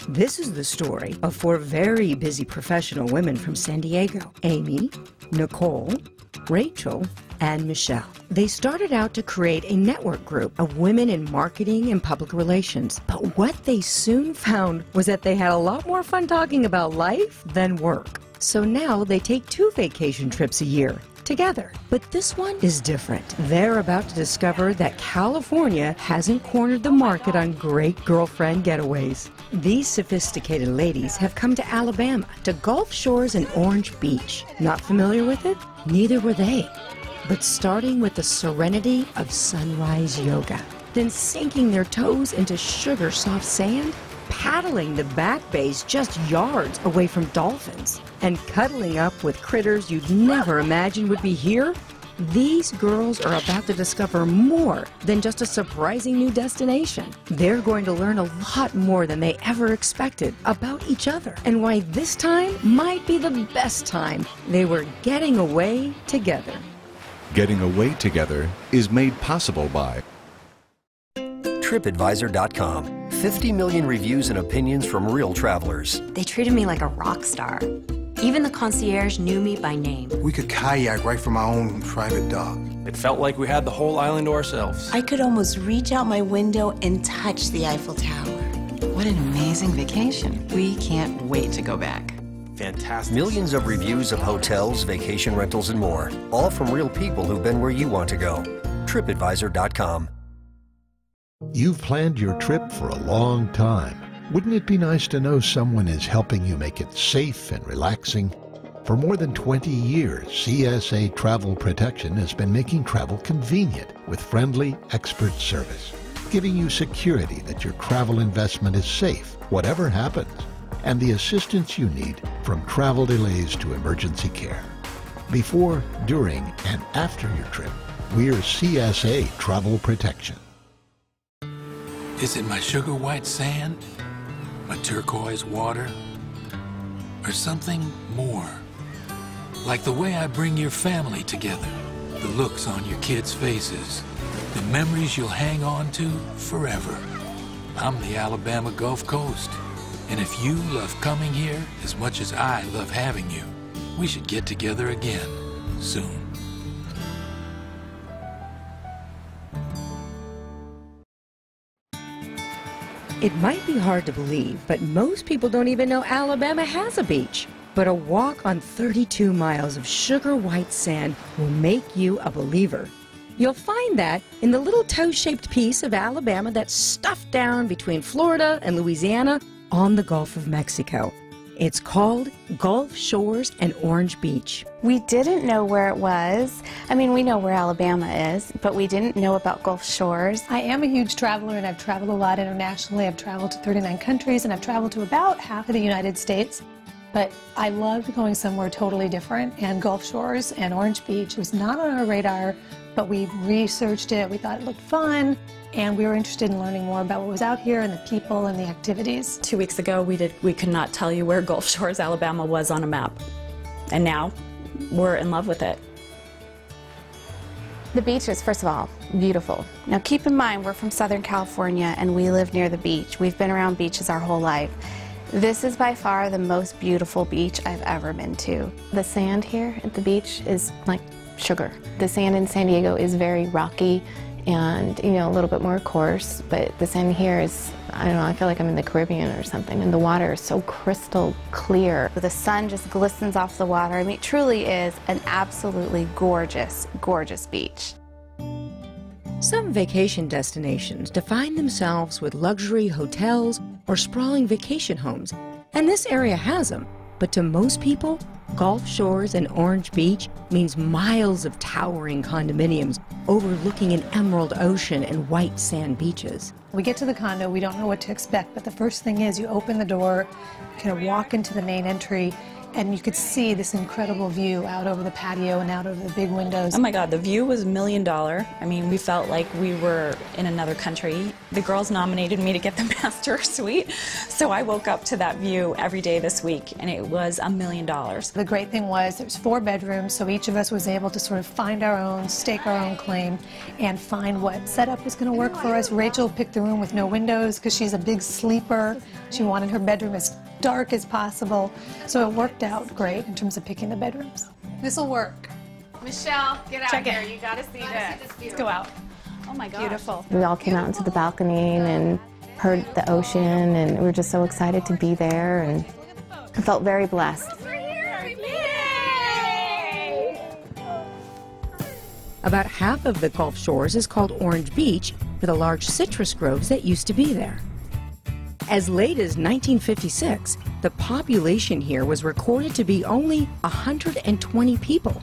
This is the story of four very busy professional women from San Diego: Amy, Nicole, Rachel, and Michelle. They started out to create a network group of women in marketing and public relations. But what they soon found was that they had a lot more fun talking about life than work. So now they take 2 vacation trips a year together. But this one is different. They're about to discover that California hasn't cornered the market on great girlfriend getaways. These sophisticated ladies have come to Alabama, to Gulf Shores and Orange Beach. Not familiar with it? Neither were they. But starting with the serenity of sunrise yoga, then sinking their toes into sugar soft sand, paddling the back bays just yards away from dolphins, and cuddling up with critters you'd never imagined would be here, these girls are about to discover more than just a surprising new destination. They're going to learn a lot more than they ever expected about each other, and why this time might be the best time they were getting away together. Getting away together is made possible by TripAdvisor.com. 50 million reviews and opinions from real travelers. They treated me like a rock star. Even the concierge knew me by name. We could kayak right from our own private dock. It felt like we had the whole island to ourselves. I could almost reach out my window and touch the Eiffel Tower. What an amazing vacation. We can't wait to go back. Fantastic. Millions of reviews of hotels, vacation rentals, and more. All from real people who've been where you want to go. TripAdvisor.com. You've planned your trip for a long time. Wouldn't it be nice to know someone is helping you make it safe and relaxing? For more than 20 years, CSA Travel Protection has been making travel convenient with friendly, expert service, giving you security that your travel investment is safe, whatever happens, and the assistance you need from travel delays to emergency care. Before, during, and after your trip, we're CSA Travel Protection. Is it my sugar white sand, my turquoise water, or something more? Like the way I bring your family together, the looks on your kids' faces, the memories you'll hang on to forever. I'm the Alabama Gulf Coast, and if you love coming here as much as I love having you, we should get together again soon. It might be hard to believe, but most people don't even know Alabama has a beach. But a walk on 32 miles of sugar white sand will make you a believer. You'll find that in the little toe-shaped piece of Alabama that's stuffed down between Florida and Louisiana on the Gulf of Mexico. It's called Gulf Shores and Orange Beach. We didn't know where it was. I mean, we know where Alabama is, but we didn't know about Gulf Shores. I am a huge traveler, and I've traveled a lot internationally. I've traveled to 39 countries, and I've traveled to about half of the United States. But I loved going somewhere totally different, and Gulf Shores and Orange Beach was not on our radar, but we researched it. We thought it looked fun, and we were interested in learning more about what was out here and the people and the activities. 2 weeks ago, we could not tell you where Gulf Shores, Alabama was on a map. And now, we're in love with it. The beach is, first of all, beautiful. Now keep in mind, we're from Southern California and we live near the beach. We've been around beaches our whole life. This is by far the most beautiful beach I've ever been to. The sand here at the beach is like sugar. The sand in San Diego is very rocky and, you know, a little bit more coarse, but the sand here is, I don't know, I feel like I'm in the Caribbean or something, and the water is so crystal clear. The sun just glistens off the water. I mean, it truly is an absolutely gorgeous, gorgeous beach. Some vacation destinations define themselves with luxury hotels or sprawling vacation homes, and this area has them. But to most people, Gulf Shores and Orange Beach means miles of towering condominiums overlooking an emerald ocean and white sand beaches. We get to the condo, we don't know what to expect, but the first thing is you open the door, kind of walk into the main entry, and you could see this incredible view out over the patio and out over the big windows. Oh my God, the view was $1 million. I mean, we felt like we were in another country. The girls nominated me to get the master suite, so I woke up to that view every day this week, and it was $1 million. The great thing was there's 4 bedrooms, so each of us was able to sort of find our own, stake our own claim, and find what setup was going to work for us. Rachel picked the room with no windows because she's a big sleeper. She wanted her bedroom as dark as possible, so it worked out great in terms of picking the bedrooms. This will work. Michelle, get out here. You gotta see this. Let's go out. Oh my gosh. Beautiful. We all came out into the balcony and heard the ocean, and we were just so excited to be there, and I felt very blessed. About half of the Gulf Shores is called Orange Beach for the large citrus groves that used to be there. As late as 1956, the population here was recorded to be only 120 people.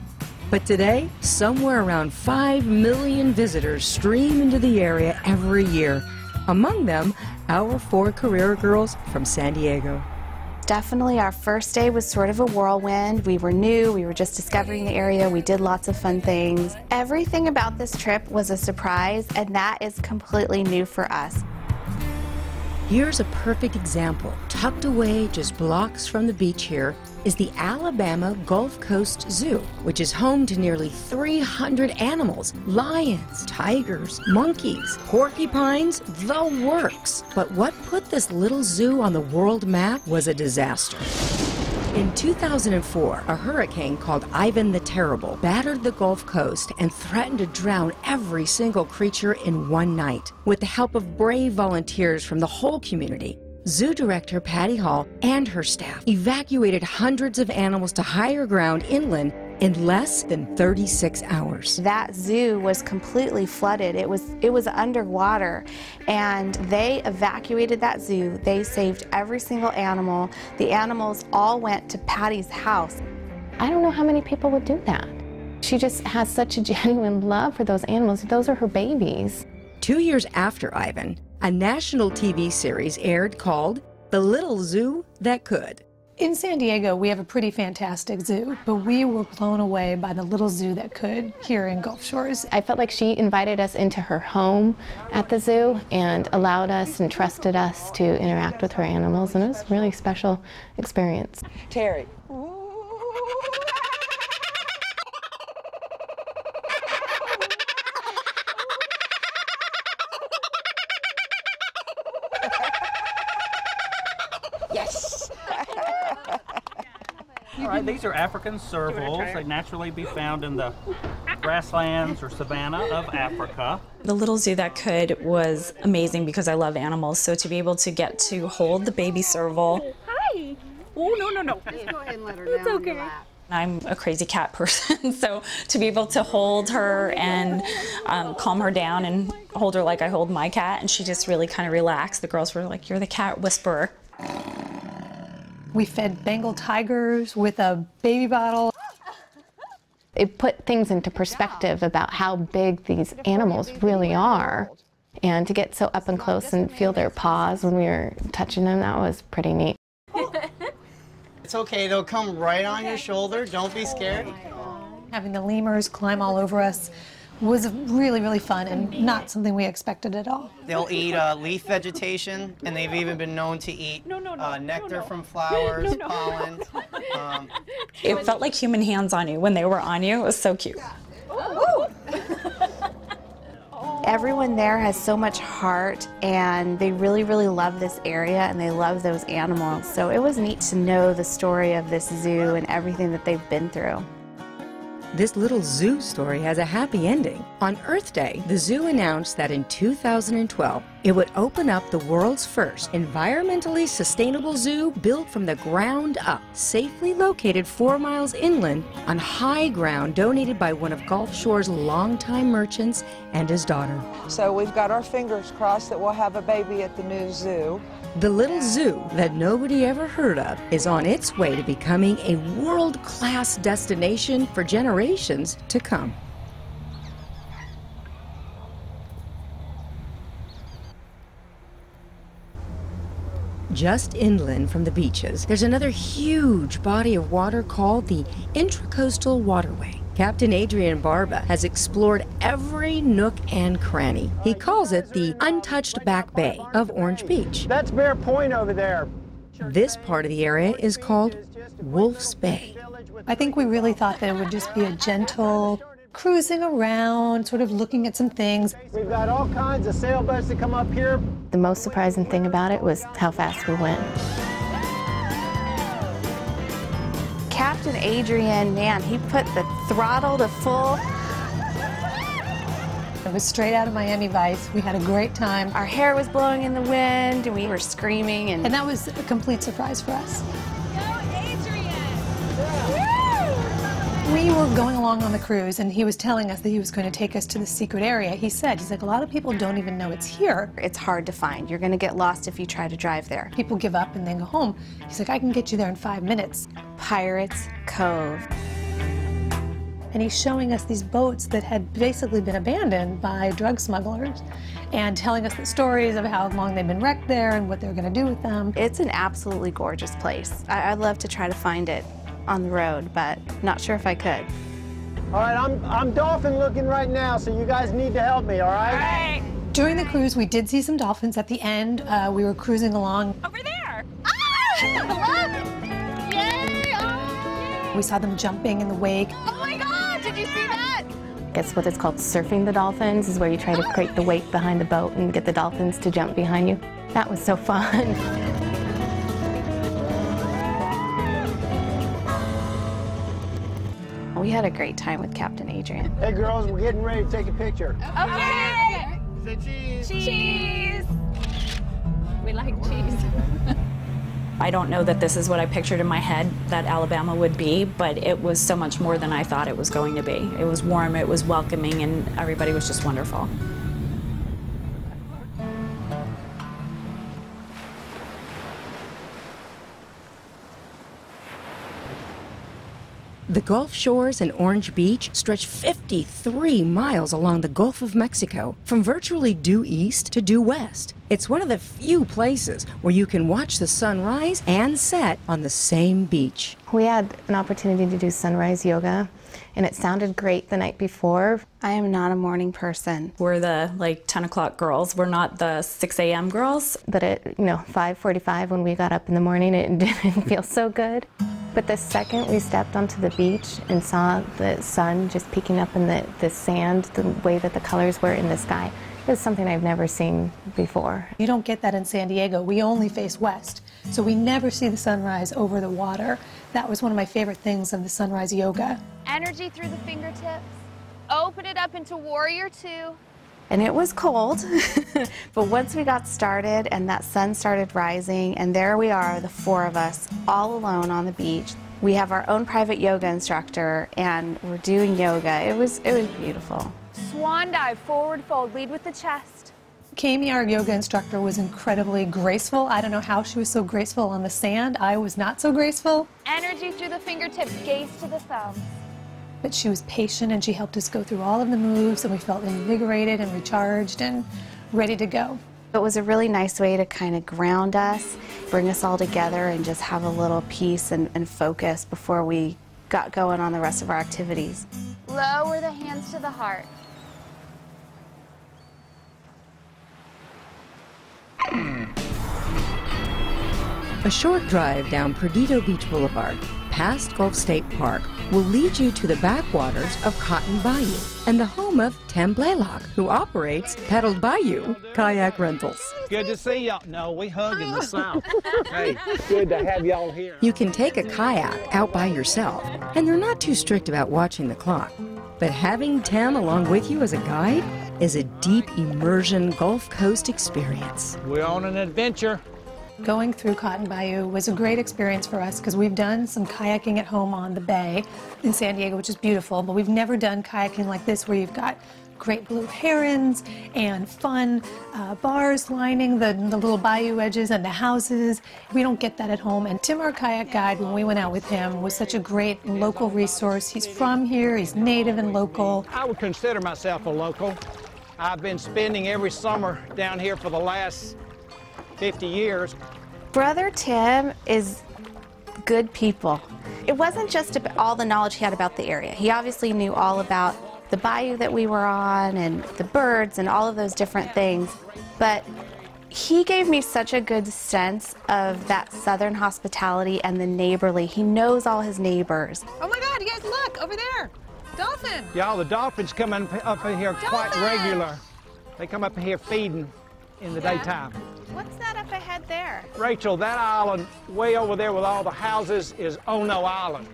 But today, somewhere around 5 million visitors stream into the area every year. Among them, our 4 career girls from San Diego. Definitely our first day was sort of a whirlwind. We were new, we were just discovering the area, we did lots of fun things. Everything about this trip was a surprise, and that is completely new for us. Here's a perfect example. Tucked away just blocks from the beach here is the Alabama Gulf Coast Zoo, which is home to nearly 300 animals: lions, tigers, monkeys, porcupines, the works. But what put this little zoo on the world map was a disaster. In 2004, a hurricane called Ivan the Terrible battered the Gulf Coast and threatened to drown every single creature in one night. With the help of brave volunteers from the whole community, Zoo Director Patty Hall and her staff evacuated hundreds of animals to higher ground inland in less than 36 hours. That zoo was completely flooded. It was underwater, and they evacuated that zoo. They saved every single animal. The animals all went to Patty's house. I don't know how many people would do that. She just has such a genuine love for those animals. Those are her babies. 2 years after Ivan, a national TV series aired called The Little Zoo That Could. In San Diego, we have a pretty fantastic zoo, but we were blown away by the little zoo that could here in Gulf Shores. I felt like she invited us into her home at the zoo and allowed us and trusted us to interact with her animals, and it was a really special experience. Terry. Yes. All right, these are African servals. They naturally be found in the grasslands or savanna of Africa. The Little Zoo That Could was amazing because I love animals, so to be able to get to hold the baby serval. Hi. Oh, no. Just go ahead and let her down. It's okay. I'm a crazy cat person, so to be able to hold her and calm her down and hold her like I hold my cat, and she just really kind of relaxed. The girls were like, "You're the cat whisperer." We fed Bengal tigers with a baby bottle. It put things into perspective about how big these animals really are. And to get so up and close and feel their paws when we were touching them, that was pretty neat. It's okay, they'll come right on your shoulder. Don't be scared. Having the lemurs climb all over us was really, really fun and not something we expected at all. They'll eat leaf vegetation, and they've even been known to eat nectar from flowers, pollen. It felt like human hands on you when they were on you. It was so cute. Everyone there has so much heart, and they really, really love this area, and they love those animals. So it was neat to know the story of this zoo and everything that they've been through. This little zoo story has a happy ending. On Earth Day, the zoo announced that in 2012, it would open up the world's first environmentally sustainable zoo built from the ground up, safely located 4 miles inland on high ground donated by one of Gulf Shore's longtime merchants and his daughter. So we've got our fingers crossed that we'll have a baby at the new zoo. The little zoo that nobody ever heard of is on its way to becoming a world-class destination for generations to come. Just inland from the beaches, there's another huge body of water called the Intracoastal Waterway. Captain Adrian Barba has explored every nook and cranny. He calls it the untouched back bay of Orange Beach. That's Bear Point over there. This part of the area is called Wolf's Bay. I think we really thought that it would just be a gentle cruising around, sort of looking at some things. We've got all kinds of sailboats that come up here. The most surprising thing about it was how fast we went. Captain Adrian, man, he put the throttle to full. It was straight out of Miami Vice. We had a great time. Our hair was blowing in the wind, and we were screaming. And that was a complete surprise for us. We were going along on the cruise, and he was telling us that he was going to take us to the secret area. He's like, a lot of people don't even know it's here. It's hard to find. You're going to get lost if you try to drive there. People give up and then go home. He's like, I can get you there in 5 minutes. Pirates Cove. And he's showing us these boats that had basically been abandoned by drug smugglers and telling us the stories of how long they've been wrecked there and what they're going to do with them. It's an absolutely gorgeous place. I'd love to try to find it on the road, but not sure if I could. All right, I'm dolphin looking right now, so you guys need to help me, all right? All right. During the cruise, we did see some dolphins. At the end, we were cruising along. Over there! Ah! Yay! Oh, we saw them jumping in the wake. oh my God, did you see that? It's what it's called surfing the dolphins, is where you try to create the weight behind the boat and get the dolphins to jump behind you. That was so fun. We had a great time with Captain Adrian. Hey girls, we're getting ready to take a picture. Okay! Say cheese. Cheese! We like cheese. I don't know that this is what I pictured in my head that Alabama would be, but it was so much more than I thought it was going to be. It was warm, it was welcoming, and everybody was just wonderful. The Gulf shores and Orange Beach stretch 53 miles along the Gulf of Mexico, from virtually due east to due west. It's one of the few places where you can watch the sun rise and set on the same beach. We had an opportunity to do sunrise yoga, and it sounded great the night before. I am not a morning person. We're the 10 o'clock girls. We're not the 6 a.m. girls. But at 5:45 when we got up in the morning, it didn't feel so good. But the second we stepped onto the beach and saw the sun just peeking up in the sand, the way that the colors were in the sky, it was something I've never seen before. You don't get that in San Diego. We only face west, so we never see the sunrise over the water. That was one of my favorite things of the sunrise yoga. Energy through the fingertips. Open it up into Warrior 2. And it was cold, but once we got started and that sun started rising, and there we are, the four of us, all alone on the beach. We have our own private yoga instructor, and we're doing yoga. It was beautiful. Swan dive, forward fold, lead with the chest. Kami, our yoga instructor, was incredibly graceful. I don't know how she was so graceful on the sand. I was not so graceful. Energy through the fingertips, gaze to the thumbs. But she was patient, and she helped us go through all of the moves, and we felt invigorated and recharged and ready to go. It was a really nice way to kind of ground us, bring us all together, and just have a little peace and focus before we got going on the rest of our activities. Lower the hands to the heart. A short drive down Perdido Beach Boulevard, past Gulf State Park, will lead you to the backwaters of Cotton Bayou and the home of Tim Blaylock, who operates Pedaled Bayou Kayak Rentals. Good to see y'all. No, we hug in the South. Hey, good to have y'all here. You can take a kayak out by yourself, and they're not too strict about watching the clock. But having Tim along with you as a guide is a deep immersion Gulf Coast experience. We're on an adventure. Going through Cotton Bayou was a great experience for us because we've done some kayaking at home on the bay in San Diego, which is beautiful, but we've never done kayaking like this where you've got great blue herons and fun bars lining the little bayou edges and the houses. We don't get that at home. And Tim, our kayak guide, when we went out with him, was such a great local resource. He's from here, he's native and local. I would consider myself a local. I've been spending every summer down here for the last 50 years. Brother Tim is good people. It wasn't just about all the knowledge he had about the area. He obviously knew all about the bayou that we were on and the birds and all of those different things, but he gave me such a good sense of that southern hospitality and the neighborly. He knows all his neighbors. Oh my God, you guys look, over there. Dolphin. Yeah, the dolphins come up in here quite regular. They come up in here feeding in the daytime. What's that up ahead there? Rachel, that island way over there with all the houses is Ono Island.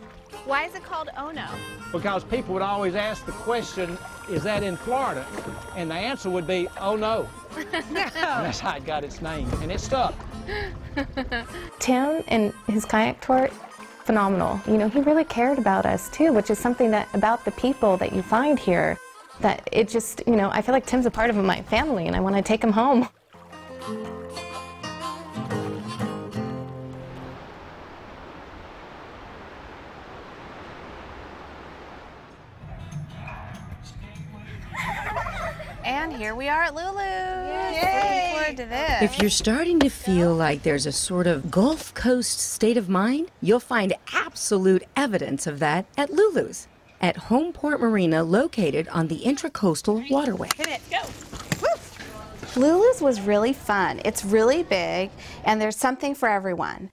Why is it called Ono? Because people would always ask the question, is that in Florida? And the answer would be, oh no. And that's how it got its name, and it stuck. Tim and his kayak tour, phenomenal. You know, he really cared about us too, which is something that about the people that you find here, that it just, you know, I feel like Tim's a part of my family and I want to take him home. And here we are at Lulu's. Looking forward to this. If you're starting to feel like there's a sort of Gulf Coast state of mind, you'll find absolute evidence of that at Lulu's, at Homeport Marina, located on the Intracoastal Waterway. Go. Lulu's was really fun. It's really big, and there's something for everyone.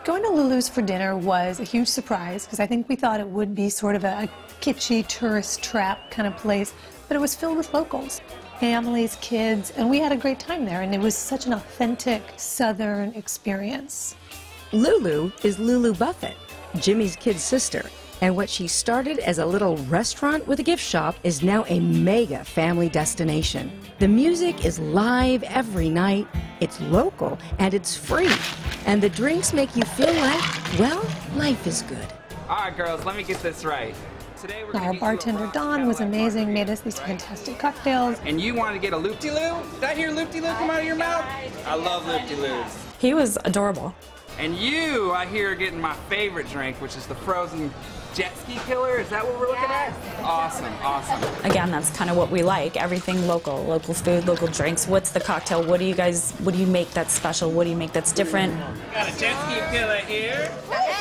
Going to Lulu's for dinner was a huge surprise because I think we thought it would be sort of a kitschy tourist trap kind of place, but it was filled with locals, families, kids, and we had a great time there, and it was such an authentic Southern experience. Lulu is Lulu Buffett, Jimmy's kid sister, and what she started as a little restaurant with a gift shop is now a mega family destination. The music is live every night, it's local, and it's free. And the drinks make you feel like, well, life is good. All right, girls, let me get this right. Today we're Our bartender, Don, was amazing, made us these fantastic cocktails. And you wanted to get a loop-de-loo? Did I hear loop-de-loo come out of your mouth? I love loop-de-loos. He was adorable. And you, I hear, are getting my favorite drink, which is the frozen jet ski killer. Is that what we're looking at? Awesome, awesome. Again, that's kind of what we like. Everything local, local food, local drinks. What's the cocktail? What do you make that's special? What do you make that's different? Got a jet ski killer here. Hey.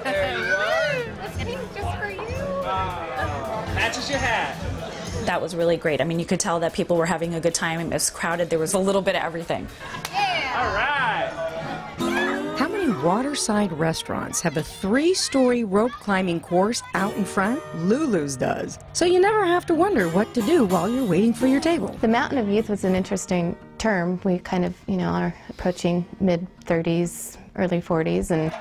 There you are. That's pink just for you. Matches your hat. That was really great. I mean, you could tell that people were having a good time. It was crowded. There was a little bit of everything. Yeah. All right. How many waterside restaurants have a 3-story rope climbing course out in front? Lulu's does. So you never have to wonder what to do while you're waiting for your table. The Mountain of Youth was an interesting term. We kind of, you know, are approaching mid-30s, early 40s, and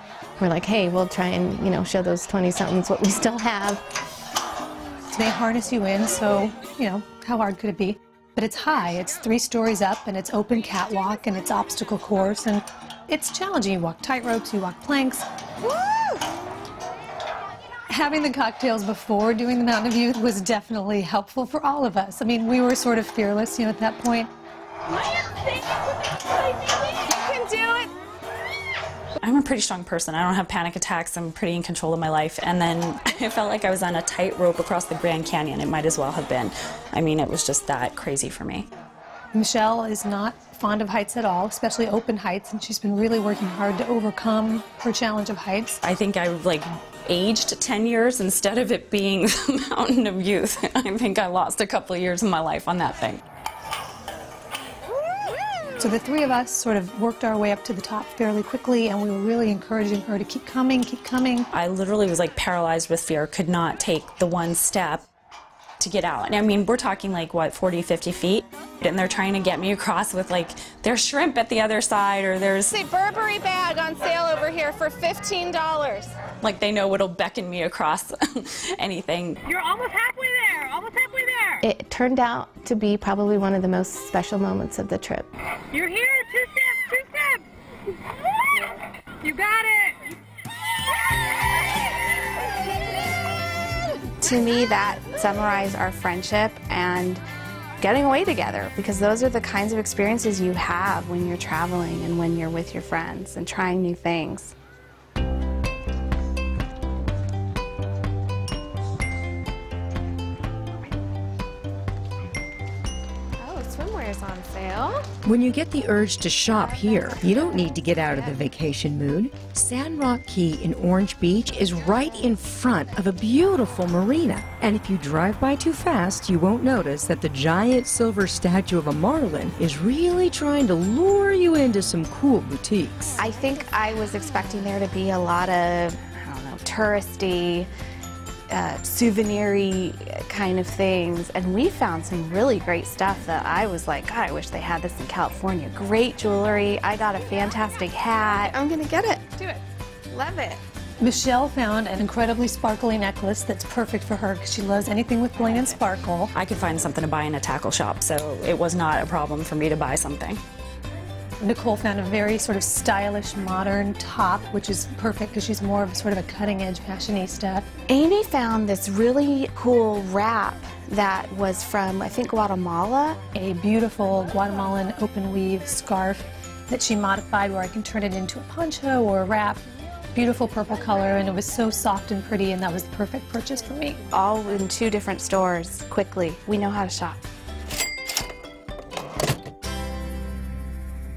we're like, hey, we'll try and, you know, show those 20-somethings what we still have. They harness you in, so, you know, how hard could it be? But it's high, it's 3 stories up, and it's open catwalk, and it's obstacle course, and it's challenging. You walk tight ropes, you walk planks. Woo! Having the cocktails before doing the Mountain of Youth was definitely helpful for all of us. I mean, we were sort of fearless, you know, at that point. You can do it. I'm a pretty strong person. I don't have panic attacks. I'm pretty in control of my life. And then I felt like I was on a tightrope across the Grand Canyon. It might as well have been. I mean, it was just that crazy for me. Michelle is not fond of heights at all, especially open heights, and she's been really working hard to overcome her challenge of heights. I think I aged 10 years instead of it being the Mountain of Youth. I think I lost a couple of years of my life on that thing. So the 3 of us sort of worked our way up to the top fairly quickly, and we were really encouraging her to keep coming, keep coming. I literally was paralyzed with fear, could not take the one step to get out. And I mean, we're talking 40, 50 feet, and they're trying to get me across with there's shrimp at the other side, or there's a Burberry bag on sale over here for $15. They know what'll beckon me across anything. You're almost halfway there, almost halfway there. It turned out to be probably one of the most special moments of the trip. You're here, 2 steps, 2 steps. You got it. To me, that summarized our friendship and getting away together, because those are the kinds of experiences you have when you're traveling and when you're with your friends and trying new things. Oh, swimwear is on sale. When you get the urge to shop here, you don't need to get out of the vacation mood. Sand Rock Key in Orange Beach is right in front of a beautiful marina. And if you drive by too fast, you won't notice that the giant silver statue of a marlin is really trying to lure you into some cool boutiques. I think I was expecting there to be a lot of, I don't know, touristy, souvenir-y kind of things, and we found some really great stuff that I was like, God, I wish they had this in California. Great jewelry. I got a fantastic hat. I'm gonna get it. Do it. Love it. Michelle found an incredibly sparkly necklace that's perfect for her because she loves anything with bling and sparkle. I could find something to buy in a tackle shop, so it was not a problem for me to buy something. Nicole found a very sort of stylish, modern top, which is perfect because she's more of sort of a cutting-edge fashionista. Amy found this really cool wrap that was from, I think, Guatemala. A beautiful Guatemalan open weave scarf that she modified where I can turn it into a poncho or a wrap. Beautiful purple color, and it was so soft and pretty, and that was the perfect purchase for me. All in 2 different stores, quickly. We know how to shop.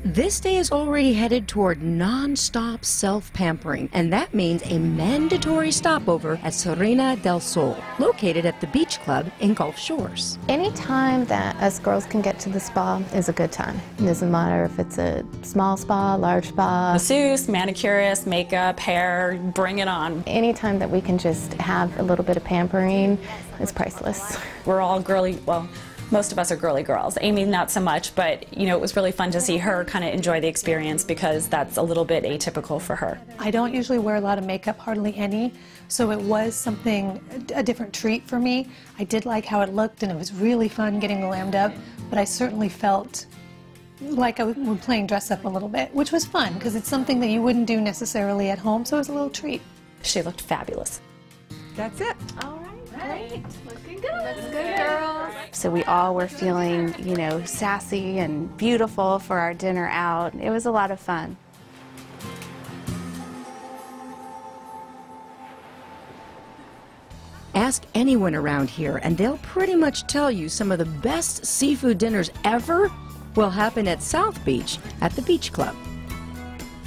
This day is already headed toward non-stop self-pampering, and that means a mandatory stopover at Serena del Sol, located at the Beach Club in Gulf Shores. Any time that us girls can get to the spa is a good time. It doesn't matter if it's a small spa, large spa. Masseuse, manicurist, makeup, hair, bring it on. Any time that we can just have a little bit of pampering is priceless. We're all girly, well, most of us are girly girls. Amy, not so much, but you know, it was really fun to see her kind of enjoy the experience because that's a little bit atypical for her. I don't usually wear a lot of makeup, hardly any, so it was something, a different treat for me. I did like how it looked, and it was really fun getting glammed up, but I certainly felt like I was playing dress up a little bit, which was fun because it's something that you wouldn't do necessarily at home, so it was a little treat. She looked fabulous. That's it. All right. Great. Looking good. Looks good, girls. So we all were feeling, you know, sassy and beautiful for our dinner out. It was a lot of fun. Ask anyone around here, and they'll pretty much tell you some of the best seafood dinners ever will happen at South Beach at the Beach Club.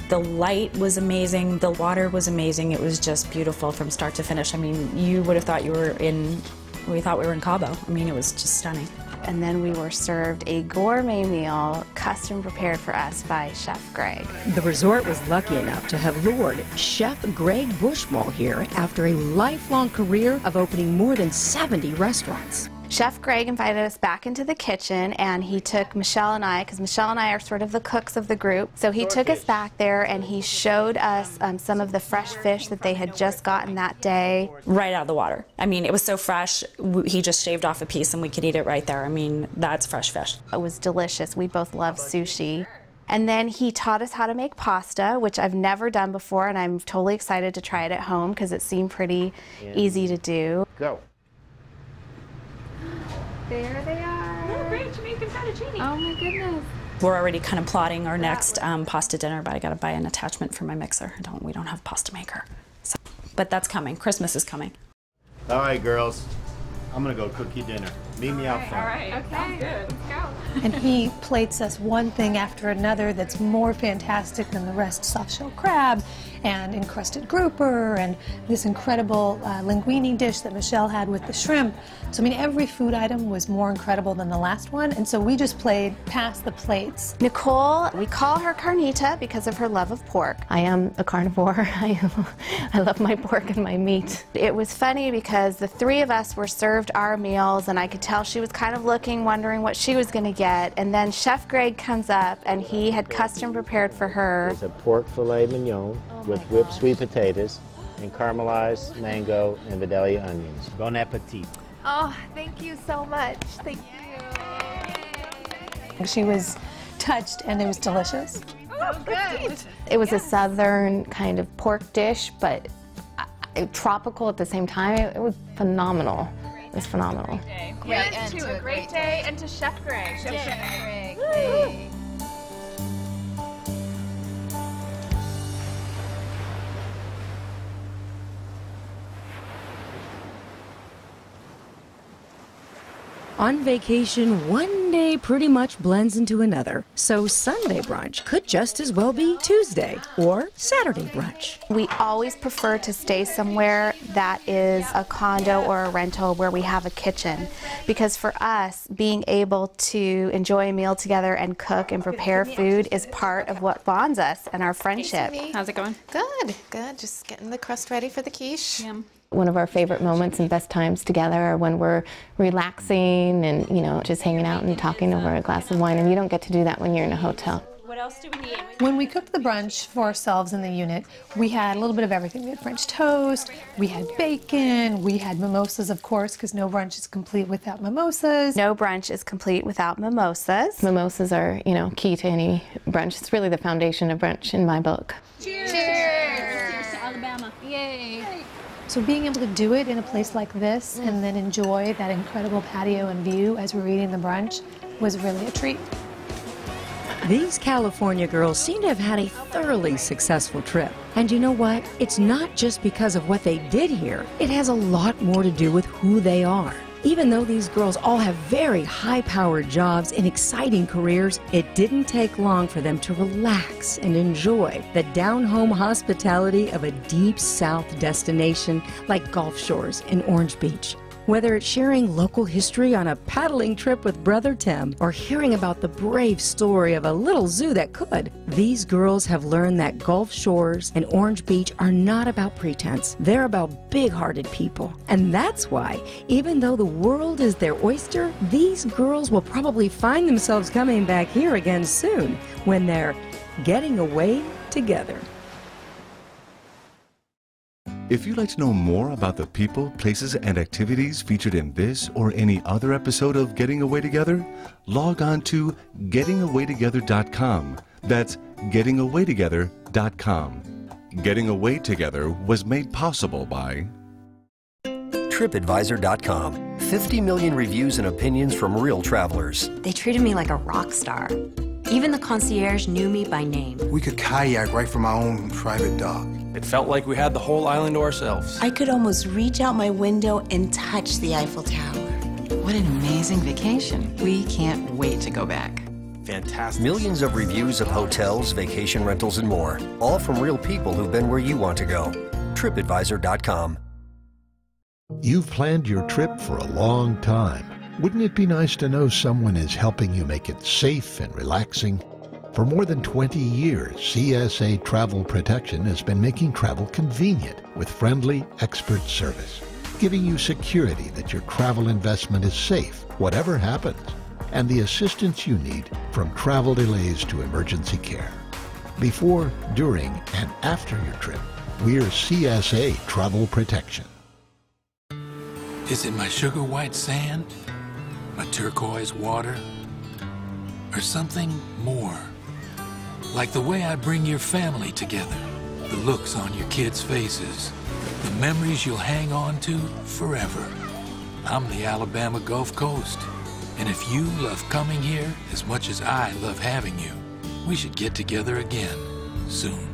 The light was amazing, the water was amazing, it was just beautiful from start to finish. I mean, you would have thought we thought we were in Cabo. I mean, it was just stunning. And then we were served a gourmet meal custom prepared for us by Chef Greg. The resort was lucky enough to have lured Chef Greg Bushmall here after a lifelong career of opening more than 70 restaurants. Chef Greg invited us back into the kitchen, and he took Michelle and I, because Michelle and I are sort of the cooks of the group, so he took us back there and he showed us some of the fresh fish that they had just gotten that day. Right out of the water. I mean, it was so fresh, he just shaved off a piece and we could eat it right there. I mean, that's fresh fish. It was delicious. We both love sushi. And then he taught us how to make pasta, which I've never done before, and I'm totally excited to try it at home because it seemed pretty easy to do. Go. There they are. Oh, great, Jamaican fettuccine. Oh my goodness. We're already kind of plotting our next pasta dinner, but I gotta buy an attachment for my mixer. We don't have a pasta maker. So, but that's coming. Christmas is coming. All right, girls. I'm gonna go cook you dinner. Meet me out front. All right, okay, good. Let's go. And he plates us one thing after another that's more fantastic than the rest. Soft-shell crab and encrusted grouper and this incredible linguine dish that Michelle had with the shrimp. So, I mean, every food item was more incredible than the last one, and so we just played past the plates. Nicole, we call her Carnita because of her love of pork. I am a carnivore. I love my pork and my meat. It was funny because the 3 of us were served our meals, and I could tell she was kind of looking, wondering what she was going to get, and then Chef Greg comes up, and he had custom prepared for her. It's a pork filet mignon with whipped sweet potatoes and caramelized mango and Vidalia onions. Bon appetit. Oh, thank you so much. Thank you. She was touched, and it was delicious. Oh, good. It was a southern kind of pork dish, but tropical at the same time. It was phenomenal. It was phenomenal. Great end to a great day, and to Chef Greg. Chef Greg. Hey. On vacation, one day pretty much blends into another, so Sunday brunch could just as well be Tuesday or Saturday brunch. We always prefer to stay somewhere that is a condo or a rental where we have a kitchen, because for us, being able to enjoy a meal together and cook and prepare food is part of what bonds us and our friendship. How's it going? Good, good. Just getting the crust ready for the quiche. Yum. One of our favorite moments and best times together are when we're relaxing and, you know, just hanging out and talking over a glass of wine, and you don't get to do that when you're in a hotel. What else do we need? When we cooked the brunch for ourselves in the unit, we had a little bit of everything. We had French toast, we had bacon, we had mimosas, of course, because no brunch is complete without mimosas. No brunch is complete without mimosas. Mimosas are, you know, key to any brunch. It's really the foundation of brunch in my book. Cheers! Cheers to Alabama. Yay! So being able to do it in a place like this and then enjoy that incredible patio and view as we're eating the brunch was really a treat. These California girls seem to have had a thoroughly successful trip. And you know what? It's not just because of what they did here. It has a lot more to do with who they are. Even though these girls all have very high-powered jobs and exciting careers, it didn't take long for them to relax and enjoy the down-home hospitality of a deep South destination like Gulf Shores in Orange Beach. Whether it's sharing local history on a paddling trip with Brother Tim or hearing about the brave story of a little zoo that could, these girls have learned that Gulf Shores and Orange Beach are not about pretense. They're about big-hearted people. And that's why, even though the world is their oyster, these girls will probably find themselves coming back here again soon when they're getting away together. If you'd like to know more about the people, places, and activities featured in this or any other episode of Getting Away Together, log on to gettingawaytogether.com. That's gettingawaytogether.com. Getting Away Together was made possible by TripAdvisor.com. 50 million reviews and opinions from real travelers. They treated me like a rock star. Even the concierge knew me by name. We could kayak right from our own private dock. It felt like we had the whole island to ourselves. I could almost reach out my window and touch the Eiffel Tower. What an amazing vacation. We can't wait to go back. Fantastic. Millions of reviews of hotels, vacation rentals, and more. All from real people who've been where you want to go. TripAdvisor.com. You've planned your trip for a long time. Wouldn't it be nice to know someone is helping you make it safe and relaxing? For more than 20 years, CSA Travel Protection has been making travel convenient with friendly, expert service, giving you security that your travel investment is safe, whatever happens, and the assistance you need from travel delays to emergency care. Before, during, and after your trip, we're CSA Travel Protection. Is it my sugar white sand? My turquoise water? Or something more? Like the way I bring your family together, the looks on your kids' faces, the memories you'll hang on to forever. I'm the Alabama Gulf Coast, and if you love coming here as much as I love having you, we should get together again soon.